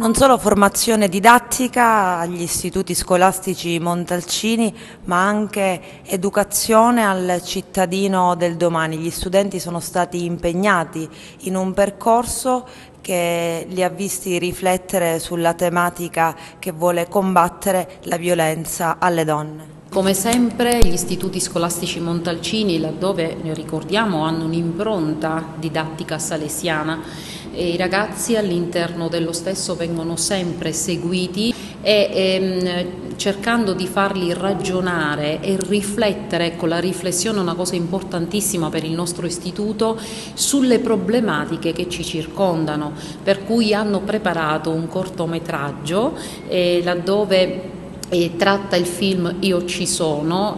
Non solo formazione didattica agli istituti scolastici montalcini, ma anche educazione al cittadino del domani. Gli studenti sono stati impegnati in un percorso che li ha visti riflettere sulla tematica che vuole combattere la violenza alle donne. Come sempre gli istituti scolastici montalcini, laddove ricordiamo hanno un'impronta didattica salesiana, e i ragazzi all'interno dello stesso vengono sempre seguiti e cercando di farli ragionare e riflettere, ecco, la riflessione è una cosa importantissima per il nostro istituto, sulle problematiche che ci circondano, per cui hanno preparato un cortometraggio laddove tratta il film Io ci sono,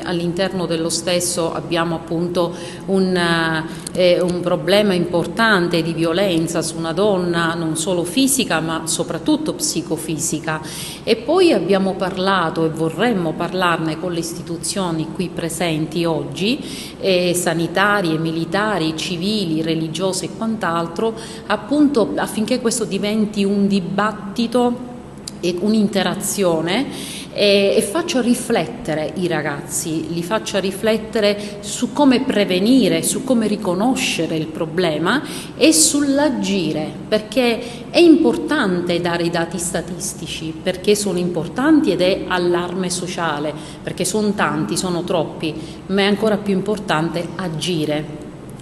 all'interno dello stesso abbiamo appunto un problema importante di violenza su una donna, non solo fisica ma soprattutto psicofisica, e poi abbiamo parlato e vorremmo parlarne con le istituzioni qui presenti oggi, sanitarie, militari, civili, religiose e quant'altro, appunto affinché questo diventi un dibattito e un'interazione e faccio riflettere i ragazzi, li faccio riflettere su come prevenire, su come riconoscere il problema e sull'agire, perché è importante dare i dati statistici, perché sono importanti ed è allarme sociale, perché sono tanti, sono troppi, ma è ancora più importante agire,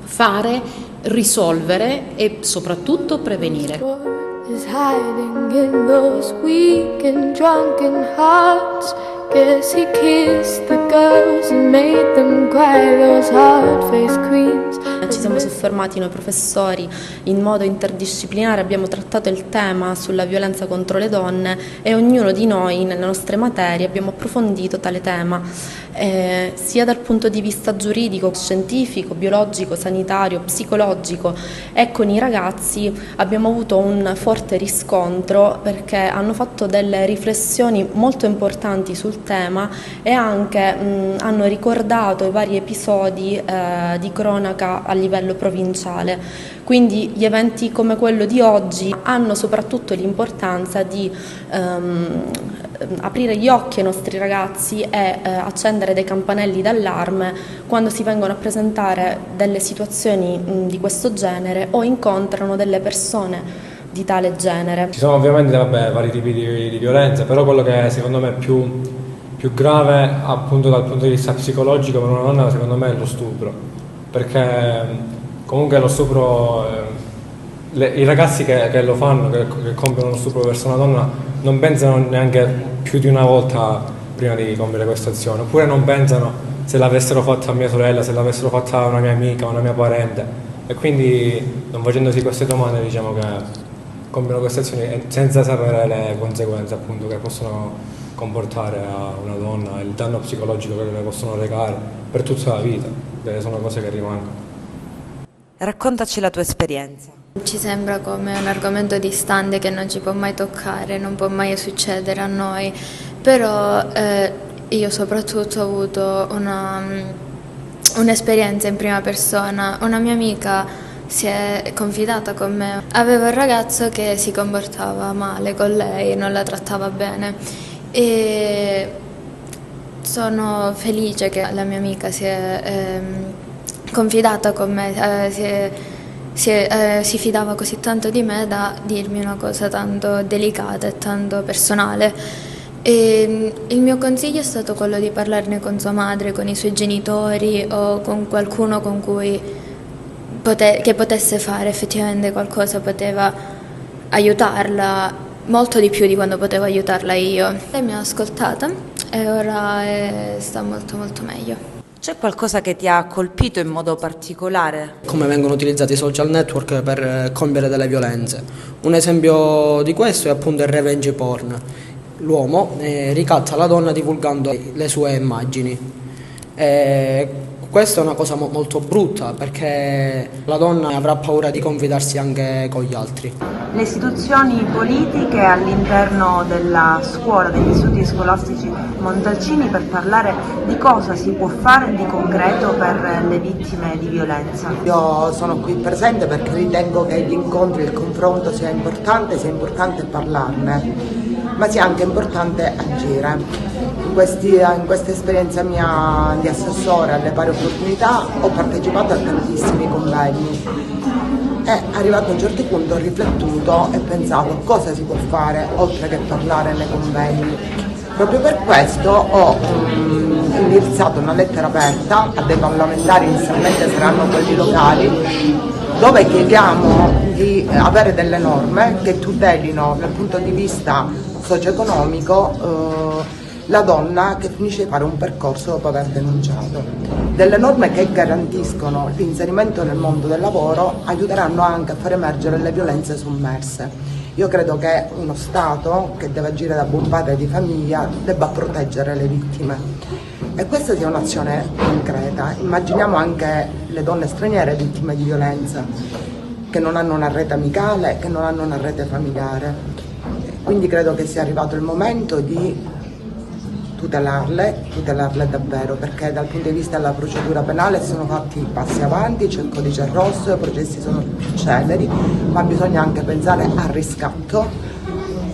fare, risolvere e soprattutto prevenire. Is hiding in those weak and drunken hearts. Guess he kissed the girls and made them cry, those hard-faced queens. Ci siamo soffermati noi professori in modo interdisciplinare, abbiamo trattato il tema sulla violenza contro le donne e ognuno di noi nelle nostre materie abbiamo approfondito tale tema, sia dal punto di vista giuridico, scientifico, biologico, sanitario, psicologico, e con i ragazzi abbiamo avuto un forte riscontro perché hanno fatto delle riflessioni molto importanti sul tema e anche hanno ricordato i vari episodi di cronaca a livello provinciale. Quindi gli eventi come quello di oggi hanno soprattutto l'importanza di aprire gli occhi ai nostri ragazzi e accendere dei campanelli d'allarme quando si vengono a presentare delle situazioni di questo genere o incontrano delle persone di tale genere. Ci sono ovviamente vari tipi di violenza, però quello che secondo me è più grave appunto dal punto di vista psicologico per una donna secondo me è lo stupro, perché comunque lo stupro, i ragazzi che lo fanno, che compiono lo stupro verso una donna non pensano neanche più di una volta prima di compiere questa azione, oppure non pensano se l'avessero fatta a mia sorella, se l'avessero fatta a una mia amica, a una mia parente, e quindi non facendosi queste domande diciamo che compiono queste azioni senza sapere le conseguenze appunto che possono comportare a una donna, il danno psicologico che le possono recare per tutta la vita, che sono cose che rimangono. Raccontaci la tua esperienza. Ci sembra come un argomento distante che non ci può mai toccare, non può mai succedere a noi, però io soprattutto ho avuto un'esperienza in prima persona. Una mia amica si è confidata con me, aveva un ragazzo che si comportava male con lei, non la trattava bene. E sono felice che la mia amica si è confidata con me, si fidava così tanto di me da dirmi una cosa tanto delicata e tanto personale. E il mio consiglio è stato quello di parlarne con sua madre, con i suoi genitori o con qualcuno con cui che potesse fare effettivamente qualcosa, poteva aiutarla molto di più di quando potevo aiutarla io. Lei mi ha ascoltata e ora sta molto molto meglio. C'è qualcosa che ti ha colpito in modo particolare? Come vengono utilizzati i social network per compiere delle violenze. Un esempio di questo è appunto il revenge porn. L'uomo ricatta la donna divulgando le sue immagini. Questa è una cosa molto brutta perché la donna avrà paura di confidarsi anche con gli altri. Le istituzioni politiche all'interno della scuola, degli istituti scolastici montalcini, per parlare di cosa si può fare di concreto per le vittime di violenza. Io sono qui presente perché ritengo che gli incontri, il confronto sia importante parlarne, ma sia anche importante agire. In questa esperienza mia di assessore alle pari opportunità ho partecipato a tantissimi convegni e arrivato a un certo punto ho riflettuto e pensato cosa si può fare oltre che parlare nei convegni. Proprio per questo ho indirizzato una lettera aperta a dei parlamentari, inizialmente saranno quelli locali, dove chiediamo di avere delle norme che tutelino dal punto di vista socio-economico la donna che finisce di fare un percorso dopo aver denunciato. Delle norme che garantiscono l'inserimento nel mondo del lavoro aiuteranno anche a far emergere le violenze sommerse. Io credo che uno Stato che deve agire da buon padre di famiglia debba proteggere le vittime e questa sia un'azione concreta. Immaginiamo anche le donne straniere vittime di violenza che non hanno una rete amicale, che non hanno una rete familiare. Quindi credo che sia arrivato il momento di tutelarle davvero, perché dal punto di vista della procedura penale sono fatti passi avanti, c'è il codice rosso, i processi sono più celeri, ma bisogna anche pensare al riscatto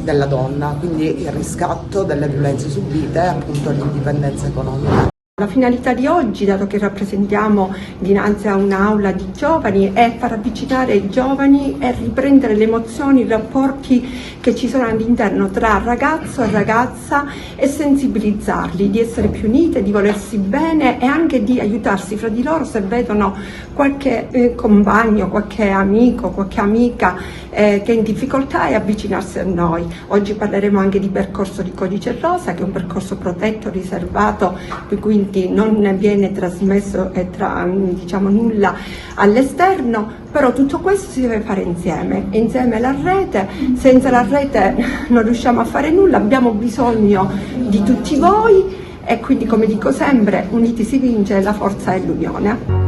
della donna, quindi il riscatto delle violenze subite e appunto l'indipendenza economica. La finalità di oggi, dato che rappresentiamo dinanzi a un'aula di giovani, è far avvicinare i giovani e riprendere le emozioni, i rapporti che ci sono all'interno tra ragazzo e ragazza e sensibilizzarli, di essere più unite, di volersi bene e anche di aiutarsi fra di loro se vedono qualche compagno, qualche amico, qualche amica che è in difficoltà e avvicinarsi a noi. Oggi parleremo anche di percorso di codice rosa, che è un percorso protetto, riservato, quindi non ne viene trasmesso nulla all'esterno, però tutto questo si deve fare insieme alla rete. Senza la rete non riusciamo a fare nulla, abbiamo bisogno di tutti voi e quindi, come dico sempre, uniti si vince, la forza è l'unione.